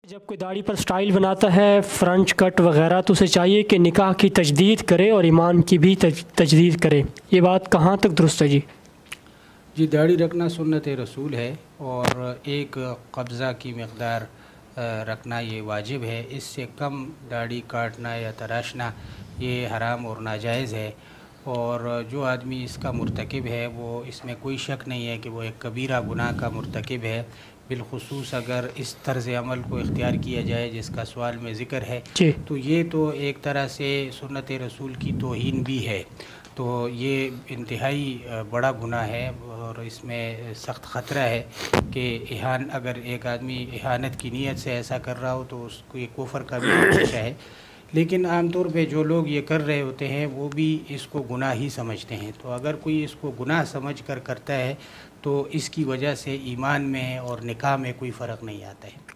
जब कोई दाढ़ी पर स्टाइल बनाता है फ्रंच कट वगैरह तो उसे चाहिए कि निकाह की तजदीद करे और ईमान की भी तजदीद करे। ये बात कहाँ तक दुरुस्त है जी? जी, दाढ़ी रखना सुन्नत रसूल है और एक कब्ज़ा की मकदार रखना ये वाजिब है। इससे कम दाढ़ी काटना या तराशना ये हराम और नाजायज़ है। और जो आदमी इसका मुर्तकिब है वो इसमें कोई शक नहीं है कि वो एक कबीरा गुनाह का मुर्तकिब है, बिलखुसूस अगर इस तर्ज़ अमल को इख्तियार किया जाए जिसका सवाल में ज़िक्र है तो ये तो एक तरह से सुन्नत रसूल की तौहीन भी है। तो ये इंतहाई बड़ा गुनाह है और इसमें सख्त ख़तरा है कि अगर एक आदमी इहानत की नीयत से ऐसा कर रहा हो तो उसको ये कुफ्र का भी अंदेशा है। लेकिन आम तौर पे जो लोग ये कर रहे होते हैं वो भी इसको गुनाह ही समझते हैं। तो अगर कोई इसको गुनाह समझ कर करता है तो इसकी वजह से ईमान में और निकाह में कोई फ़र्क नहीं आता है।